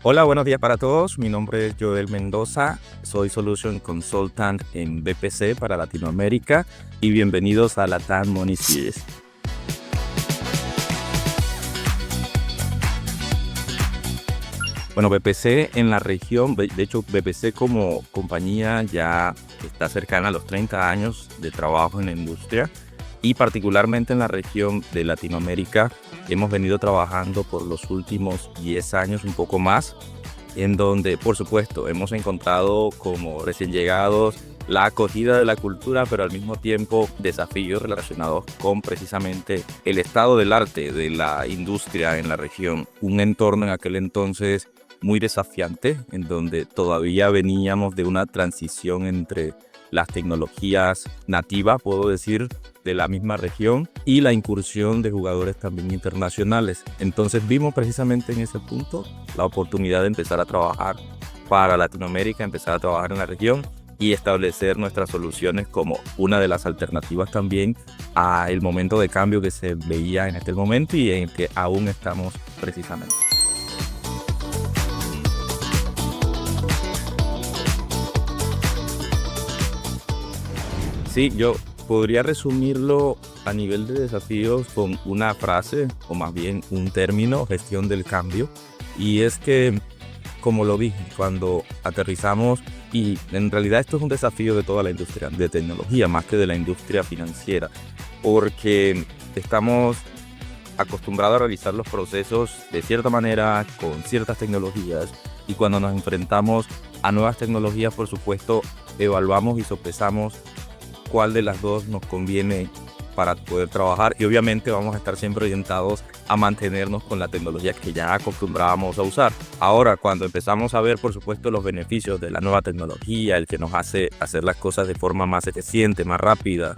Hola, buenos días para todos. Mi nombre es Joel Mendoza. Soy Solution Consultant en BPC para Latinoamérica y bienvenidos a Latam Money Series. Bueno, BPC en la región, de hecho BPC como compañía ya está cercana a los 30 años de trabajo en la industria y particularmente en la región de Latinoamérica hemos venido trabajando por los últimos 10 años, un poco más, en donde por supuesto hemos encontrado como recién llegados la acogida de la cultura, pero al mismo tiempo desafíos relacionados con precisamente el estado del arte de la industria en la región. Un entorno en aquel entonces muy desafiante, en donde todavía veníamos de una transición entre las tecnologías nativas, puedo decir, de la misma región y la incursión de jugadores también internacionales. Entonces vimos precisamente en ese punto la oportunidad de empezar a trabajar para Latinoamérica, empezar a trabajar en la región y establecer nuestras soluciones como una de las alternativas también al momento de cambio que se veía en este momento y en el que aún estamos precisamente. Sí, yo podría resumirlo a nivel de desafíos con una frase, o más bien un término, gestión del cambio. Y es que, como lo dije, cuando aterrizamos, y en realidad esto es un desafío de toda la industria de tecnología, más que de la industria financiera, porque estamos acostumbrados a realizar los procesos de cierta manera, con ciertas tecnologías, y cuando nos enfrentamos a nuevas tecnologías, por supuesto, evaluamos y sopesamos cuál de las dos nos conviene para poder trabajar y obviamente vamos a estar siempre orientados a mantenernos con la tecnología que ya acostumbrábamos a usar. Ahora, cuando empezamos a ver, por supuesto, los beneficios de la nueva tecnología, el que nos hace hacer las cosas de forma más eficiente, más rápida,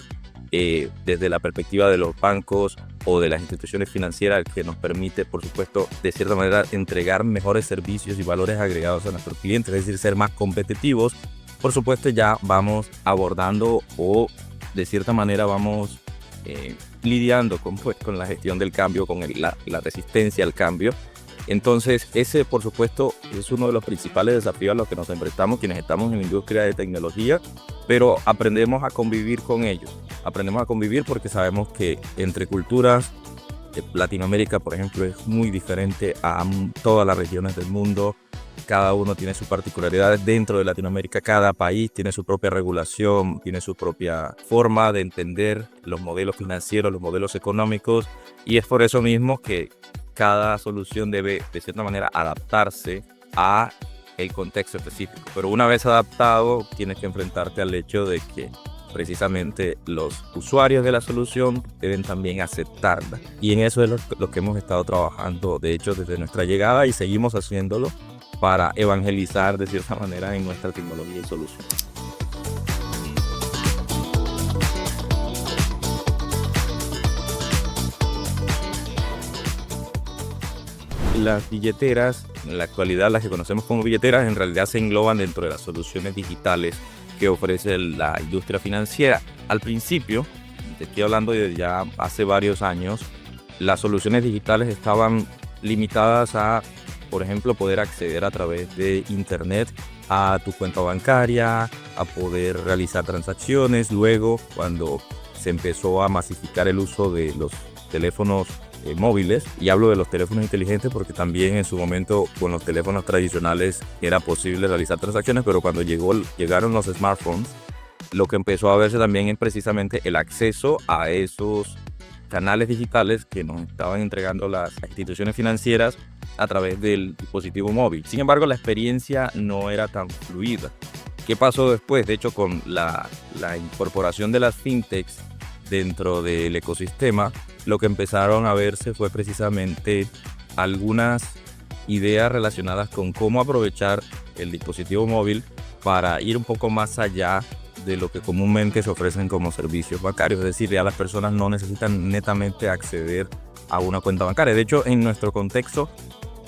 desde la perspectiva de los bancos o de las instituciones financieras, que nos permite, por supuesto, de cierta manera, entregar mejores servicios y valores agregados a nuestros clientes, es decir, ser más competitivos. Por supuesto, ya vamos abordando o de cierta manera vamos lidiando con la gestión del cambio, con la resistencia al cambio. Entonces, ese por supuesto es uno de los principales desafíos a los que nos enfrentamos quienes estamos en la industria de tecnología, pero aprendemos a convivir con ellos. Aprendemos a convivir porque sabemos que entre culturas, Latinoamérica, por ejemplo, es muy diferente a todas las regiones del mundo. Cada uno tiene sus particularidades dentro de Latinoamérica, cada país tiene su propia regulación, tiene su propia forma de entender los modelos financieros, los modelos económicos, y es por eso mismo que cada solución debe de cierta manera adaptarse a el contexto específico. Pero una vez adaptado, tienes que enfrentarte al hecho de que precisamente los usuarios de la solución deben también aceptarla. Y en eso es lo que hemos estado trabajando, de hecho, desde nuestra llegada y seguimos haciéndolo para evangelizar de cierta manera en nuestra tecnología y solución. Las billeteras, en la actualidad las que conocemos como billeteras, en realidad se engloban dentro de las soluciones digitales que ofrece la industria financiera. Al principio, te estoy hablando de ya hace varios años, las soluciones digitales estaban limitadas a, por ejemplo, poder acceder a través de internet a tu cuenta bancaria, a poder realizar transacciones. Luego, cuando se empezó a masificar el uso de los teléfonos móviles, y hablo de los teléfonos inteligentes porque también en su momento con los teléfonos tradicionales era posible realizar transacciones, pero cuando llegaron los smartphones, lo que empezó a verse también es precisamente el acceso a esos canales digitales que nos estaban entregando las instituciones financieras a través del dispositivo móvil. Sin embargo, la experiencia no era tan fluida. ¿Qué pasó después? De hecho, con la incorporación de las fintechs dentro del ecosistema, lo que empezaron a verse fue precisamente algunas ideas relacionadas con cómo aprovechar el dispositivo móvil para ir un poco más allá de lo que comúnmente se ofrecen como servicios bancarios. Es decir, ya las personas no necesitan netamente acceder a una cuenta bancaria. De hecho, en nuestro contexto,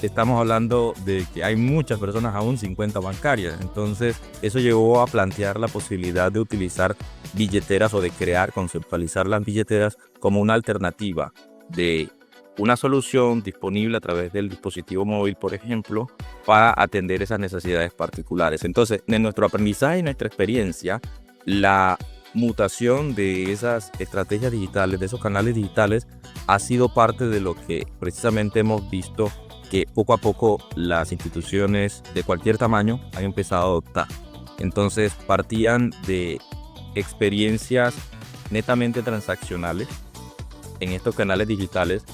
estamos hablando de que hay muchas personas aún sin cuenta bancaria. Entonces, eso llevó a plantear la posibilidad de utilizar billeteras o de conceptualizar las billeteras como una alternativa de una solución disponible a través del dispositivo móvil, por ejemplo, para atender esas necesidades particulares. Entonces, en nuestro aprendizaje y nuestra experiencia, la mutación de esas estrategias digitales, de esos canales digitales, ha sido parte de lo que precisamente hemos visto que poco a poco las instituciones de cualquier tamaño han empezado a adoptar. Entonces, partían de experiencias netamente transaccionales en estos canales digitales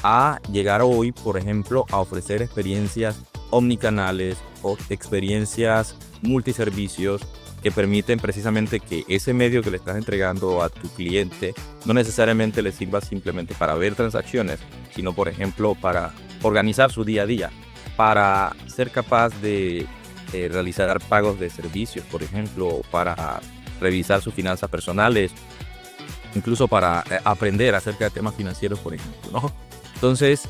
a llegar hoy, por ejemplo, a ofrecer experiencias omnicanales o experiencias multiservicios que permiten precisamente que ese medio que le estás entregando a tu cliente no necesariamente le sirva simplemente para ver transacciones, sino, por ejemplo, para organizar su día a día, para ser capaz de realizar pagos de servicios, por ejemplo, para revisar sus finanzas personales, incluso para aprender acerca de temas financieros, por ejemplo, ¿no? Entonces,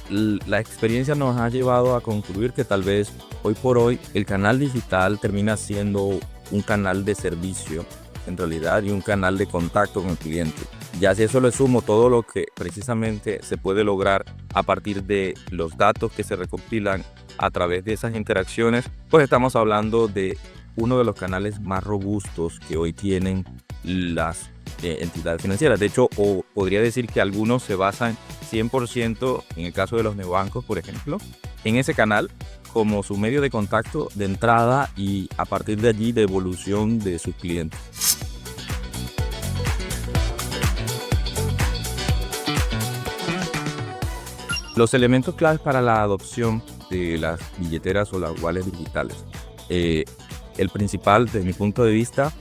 la experiencia nos ha llevado a concluir que tal vez hoy por hoy el canal digital termina siendo un canal de servicio en realidad y un canal de contacto con el cliente. Ya si eso le sumo todo lo que precisamente se puede lograr a partir de los datos que se recopilan a través de esas interacciones, pues estamos hablando de uno de los canales más robustos que hoy tienen las entidades financieras. De hecho, podría decir que algunos se basan 100%, en el caso de los neobancos, por ejemplo, en ese canal como su medio de contacto de entrada y a partir de allí de evolución de sus clientes. Los elementos claves para la adopción de las billeteras o las wallets digitales. El principal, desde mi punto de vista,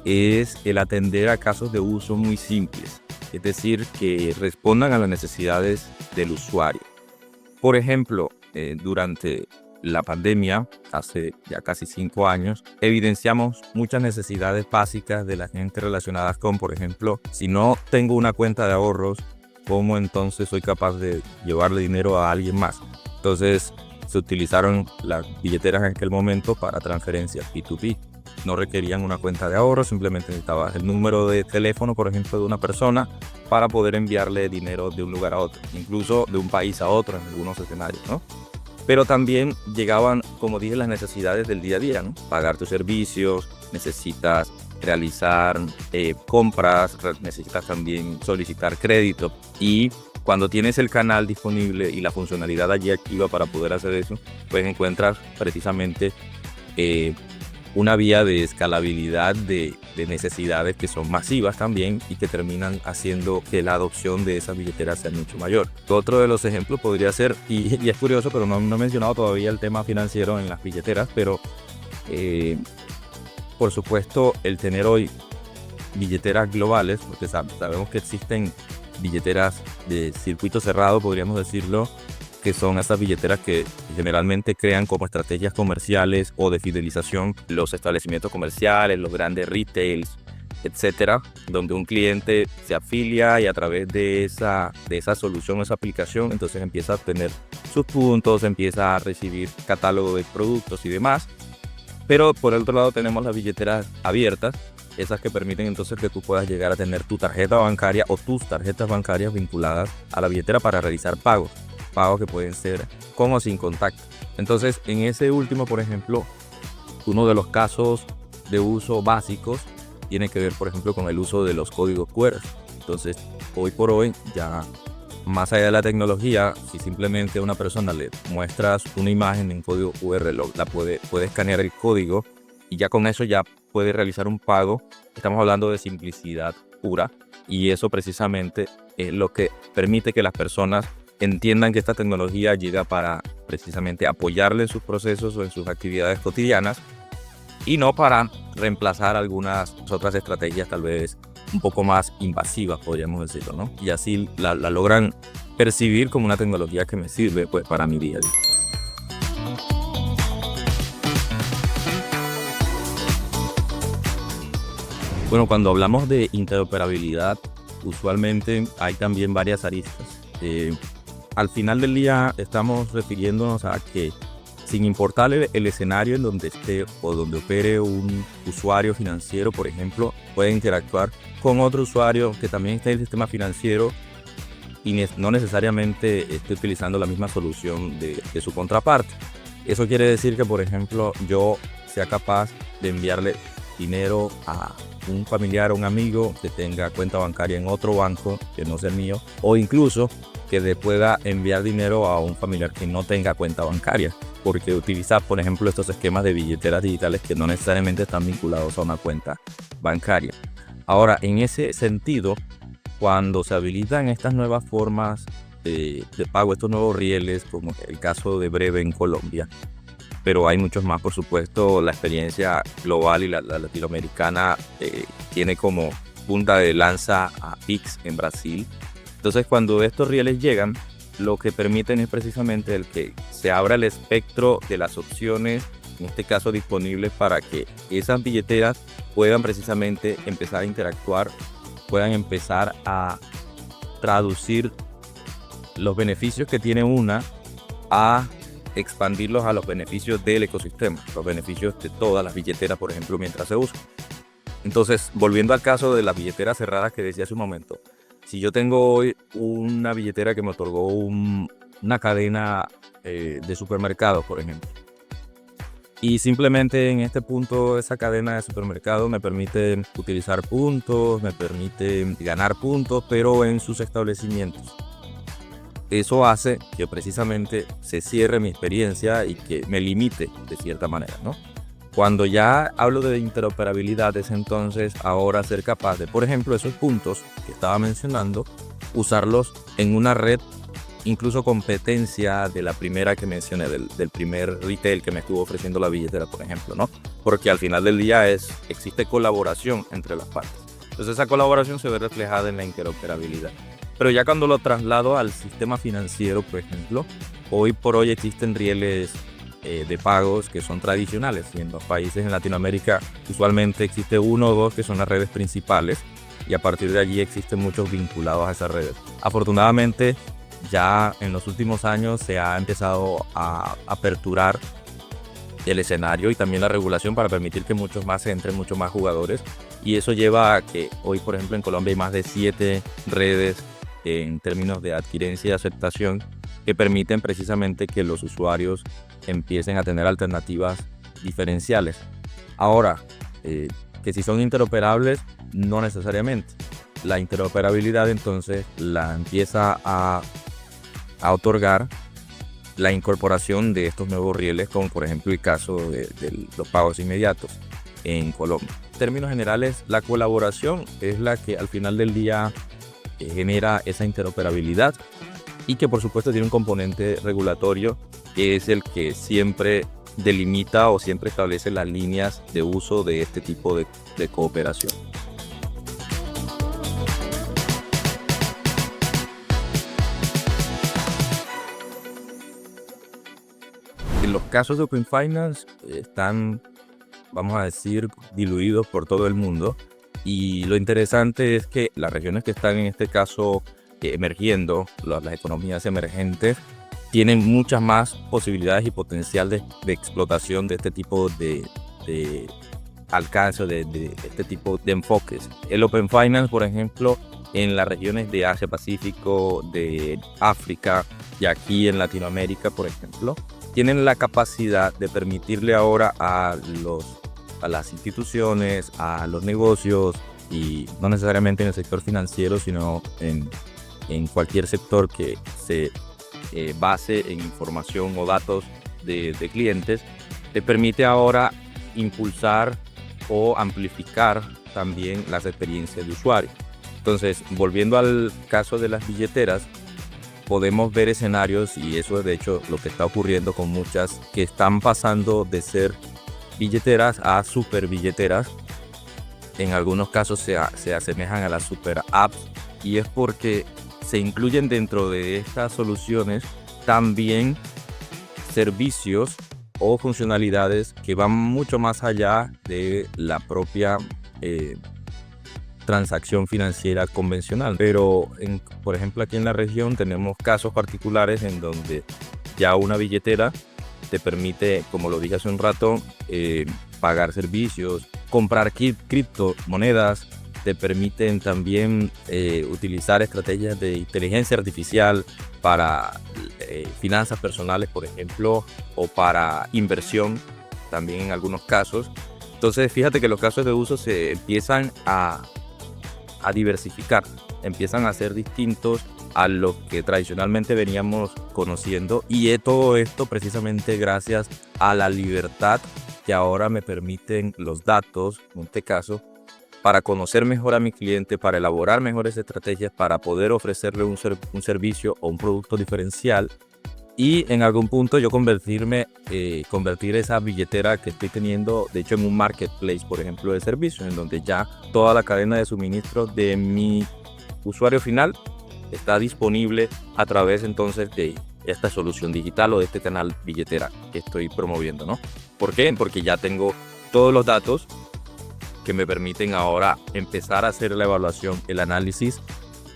es el atender a casos de uso muy simples, es decir, que respondan a las necesidades del usuario. Por ejemplo, durante la pandemia, hace ya casi 5 años, evidenciamos muchas necesidades básicas de la gente relacionadas con, por ejemplo, si no tengo una cuenta de ahorros, ¿cómo entonces soy capaz de llevarle dinero a alguien más? Entonces, se utilizaron las billeteras en aquel momento para transferencias P2P. No requerían una cuenta de ahorro, simplemente necesitabas el número de teléfono, por ejemplo, de una persona para poder enviarle dinero de un lugar a otro, incluso de un país a otro en algunos escenarios, ¿no? Pero también llegaban, como dije, las necesidades del día a día, ¿no? Pagar tus servicios, necesitas realizar compras, necesitas también solicitar crédito, y cuando tienes el canal disponible y la funcionalidad allí activa para poder hacer eso, pues encuentras precisamente una vía de escalabilidad de necesidades que son masivas también y que terminan haciendo que la adopción de esas billeteras sea mucho mayor. Otro de los ejemplos podría ser, y es curioso, pero no he mencionado todavía el tema financiero en las billeteras, pero por supuesto el tener hoy billeteras globales, porque sabemos que existen billeteras de circuito cerrado, podríamos decirlo, que son estas billeteras que generalmente crean como estrategias comerciales o de fidelización los establecimientos comerciales, los grandes retails, etcétera, donde un cliente se afilia y a través de esa solución, esa aplicación, entonces empieza a obtener sus puntos, empieza a recibir catálogo de productos y demás. Pero por el otro lado tenemos las billeteras abiertas, esas que permiten entonces que tú puedas llegar a tener tu tarjeta bancaria o tus tarjetas bancarias vinculadas a la billetera para realizar pagos que pueden ser con o sin contacto. Entonces, en ese último, por ejemplo, uno de los casos de uso básicos tiene que ver, por ejemplo, con el uso de los códigos QR. Entonces, hoy por hoy, ya más allá de la tecnología, si simplemente a una persona le muestras una imagen en código QR, la puede escanear el código y ya con eso ya puede realizar un pago. Estamos hablando de simplicidad pura, y eso precisamente es lo que permite que las personas entiendan que esta tecnología llega para precisamente apoyarle en sus procesos o en sus actividades cotidianas y no para reemplazar algunas otras estrategias tal vez un poco más invasivas, podríamos decirlo, ¿no? Y así la logran percibir como una tecnología que me sirve pues para mi día a día. Bueno, cuando hablamos de interoperabilidad, usualmente hay también varias aristas. Al final del día estamos refiriéndonos a que sin importar el escenario en donde esté o donde opere un usuario financiero, por ejemplo, puede interactuar con otro usuario que también está en el sistema financiero y no necesariamente esté utilizando la misma solución de su contraparte. Eso quiere decir que, por ejemplo, yo sea capaz de enviarle dinero a un familiar o un amigo que tenga cuenta bancaria en otro banco que no sea el mío, o incluso que le pueda enviar dinero a un familiar que no tenga cuenta bancaria, porque utiliza, por ejemplo, estos esquemas de billeteras digitales que no necesariamente están vinculados a una cuenta bancaria. Ahora, en ese sentido, cuando se habilitan estas nuevas formas de pago, estos nuevos rieles, como el caso de Breve en Colombia, pero hay muchos más, por supuesto. La experiencia global y la latinoamericana tiene como punta de lanza a Pix en Brasil. Entonces, cuando estos rieles llegan, lo que permiten es precisamente el que se abra el espectro de las opciones, en este caso disponibles, para que esas billeteras puedan precisamente empezar a interactuar, puedan empezar a traducir los beneficios que tiene una a expandirlos a los beneficios del ecosistema, los beneficios de todas las billeteras, por ejemplo, mientras se usan. Entonces, volviendo al caso de las billeteras cerradas que decía hace un momento, si yo tengo hoy una billetera que me otorgó una cadena de supermercados, por ejemplo, y simplemente en este punto esa cadena de supermercados me permite utilizar puntos, me permite ganar puntos, pero en sus establecimientos. Eso hace que precisamente se cierre mi experiencia y que me limite de cierta manera, ¿no? Cuando ya hablo de interoperabilidad, es entonces ahora ser capaz de, por ejemplo, esos puntos que estaba mencionando, usarlos en una red, incluso competencia de la primera que mencioné, del primer retail que me estuvo ofreciendo la billetera, por ejemplo, ¿no? Porque al final del día existe colaboración entre las partes. Entonces esa colaboración se ve reflejada en la interoperabilidad. Pero ya cuando lo traslado al sistema financiero, por ejemplo, hoy por hoy existen rieles de pagos que son tradicionales, y en los países en Latinoamérica usualmente existe uno o dos que son las redes principales, y a partir de allí existen muchos vinculados a esas redes. Afortunadamente, ya en los últimos años se ha empezado a aperturar el escenario y también la regulación para permitir que muchos más entren, muchos más jugadores, y eso lleva a que hoy, por ejemplo, en Colombia hay más de 7 redes en términos de adquirencia y aceptación que permiten precisamente que los usuarios empiecen a tener alternativas diferenciales. Ahora, que si son interoperables, no necesariamente. La interoperabilidad entonces la empieza a otorgar la incorporación de estos nuevos rieles, como por ejemplo el caso de los pagos inmediatos en Colombia. En términos generales, la colaboración es la que al final del día genera esa interoperabilidad, y que por supuesto tiene un componente regulatorio que es el que siempre delimita o siempre establece las líneas de uso de este tipo de cooperación. En los casos de Open Finance están, vamos a decir, diluidos por todo el mundo, y lo interesante es que las regiones que están en este caso emergiendo, las economías emergentes, tienen muchas más posibilidades y potencial de explotación de este tipo de alcance, de este tipo de enfoques. El Open Finance, por ejemplo, en las regiones de Asia-Pacífico, de África y aquí en Latinoamérica, por ejemplo, tienen la capacidad de permitirle ahora a las instituciones, a los negocios, y no necesariamente en el sector financiero, sino en cualquier sector que se base en información o datos de clientes, te permite ahora impulsar o amplificar también las experiencias de usuario. Entonces, volviendo al caso de las billeteras, podemos ver escenarios, y eso es de hecho lo que está ocurriendo con muchas, que están pasando de ser billeteras a super billeteras. En algunos casos se asemejan a las super apps, y es porque se incluyen dentro de estas soluciones también servicios o funcionalidades que van mucho más allá de la propia transacción financiera convencional. Pero, por ejemplo, aquí en la región tenemos casos particulares en donde ya una billetera te permite, como lo dije hace un rato, pagar servicios, comprar criptomonedas, te permiten también utilizar estrategias de inteligencia artificial para finanzas personales, por ejemplo, o para inversión, también en algunos casos. Entonces, fíjate que los casos de uso se empiezan a diversificar, empiezan a ser distintos a lo que tradicionalmente veníamos conociendo, y todo esto precisamente gracias a la libertad que ahora me permiten los datos, en este caso, para conocer mejor a mi cliente, para elaborar mejores estrategias, para poder ofrecerle un servicio o un producto diferencial, y en algún punto yo convertir esa billetera que estoy teniendo, de hecho, en un marketplace, por ejemplo, de servicios, en donde ya toda la cadena de suministro de mi usuario final está disponible a través entonces de esta solución digital o de este canal billetera que estoy promoviendo, ¿no? ¿Por qué? Porque ya tengo todos los datos que me permiten ahora empezar a hacer la evaluación, el análisis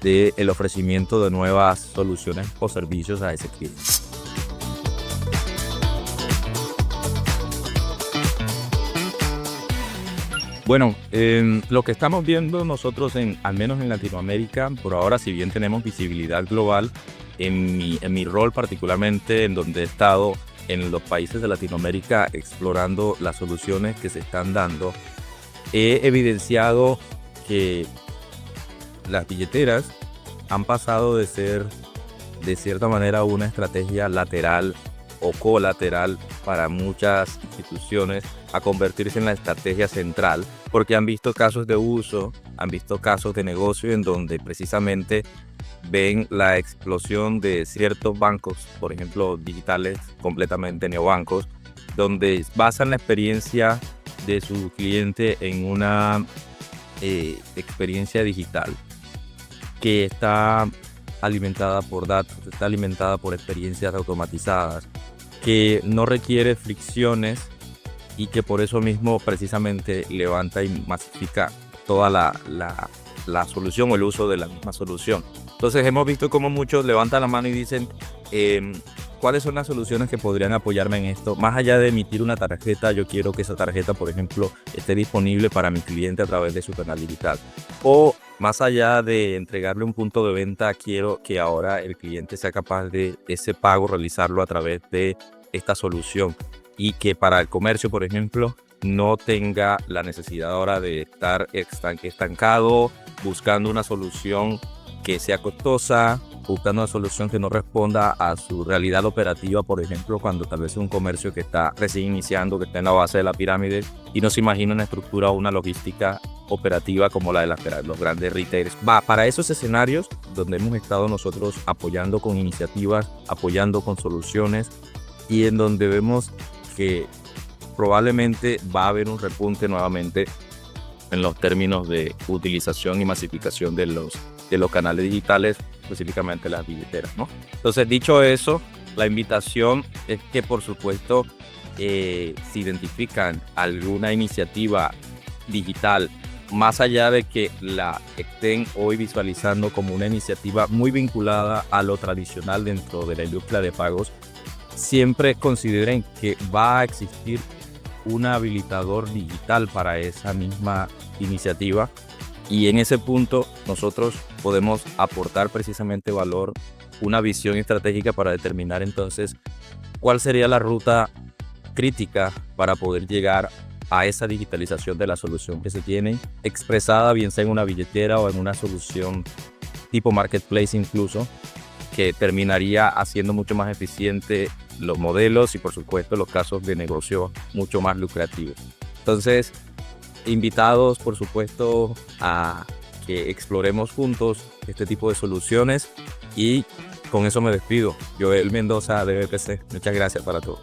del ofrecimiento de nuevas soluciones o servicios a ese cliente. Bueno, lo que estamos viendo nosotros, al menos en Latinoamérica, por ahora, si bien tenemos visibilidad global, en mi rol particularmente, en donde he estado en los países de Latinoamérica explorando las soluciones que se están dando, he evidenciado que las billeteras han pasado de ser, de cierta manera, una estrategia lateral o colateral para muchas instituciones a convertirse en la estrategia central, porque han visto casos de uso, han visto casos de negocio en donde precisamente ven la explosión de ciertos bancos, por ejemplo digitales, completamente neobancos, donde basan la experiencia de su cliente en una experiencia digital que está alimentada por datos, está alimentada por experiencias automatizadas, que no requiere fricciones y que por eso mismo precisamente levanta y masifica toda la solución o el uso de la misma solución. Entonces hemos visto cómo muchos levantan la mano y dicen ¿cuáles son las soluciones que podrían apoyarme en esto? Más allá de emitir una tarjeta, yo quiero que esa tarjeta, por ejemplo, esté disponible para mi cliente a través de su canal digital. O más allá de entregarle un punto de venta, quiero que ahora el cliente sea capaz de ese pago realizarlo a través de esta solución, y que para el comercio, por ejemplo, no tenga la necesidad ahora de estar estancado buscando una solución que sea costosa, buscando una solución que no responda a su realidad operativa, por ejemplo, cuando tal vez es un comercio que está recién iniciando, que está en la base de la pirámide y no se imagina una estructura o una logística operativa como la de los grandes retailers. Para esos escenarios donde hemos estado nosotros apoyando con iniciativas, apoyando con soluciones, y en donde vemos que probablemente va a haber un repunte nuevamente en los términos de utilización y masificación de los canales digitales, específicamente las billeteras, ¿no? Entonces, dicho eso, la invitación es que, por supuesto, si identifican alguna iniciativa digital, más allá de que la estén hoy visualizando como una iniciativa muy vinculada a lo tradicional dentro de la industria de pagos, siempre consideren que va a existir un habilitador digital para esa misma iniciativa, y en ese punto nosotros podemos aportar precisamente valor, una visión estratégica para determinar entonces cuál sería la ruta crítica para poder llegar a esa digitalización de la solución que se tiene, expresada bien sea en una billetera o en una solución tipo marketplace incluso, que terminaría haciendo mucho más eficiente los modelos y, por supuesto, los casos de negocio mucho más lucrativos. Entonces, invitados, por supuesto, a que exploremos juntos este tipo de soluciones, y con eso me despido. Joel Mendoza de BPC. Muchas gracias para todos.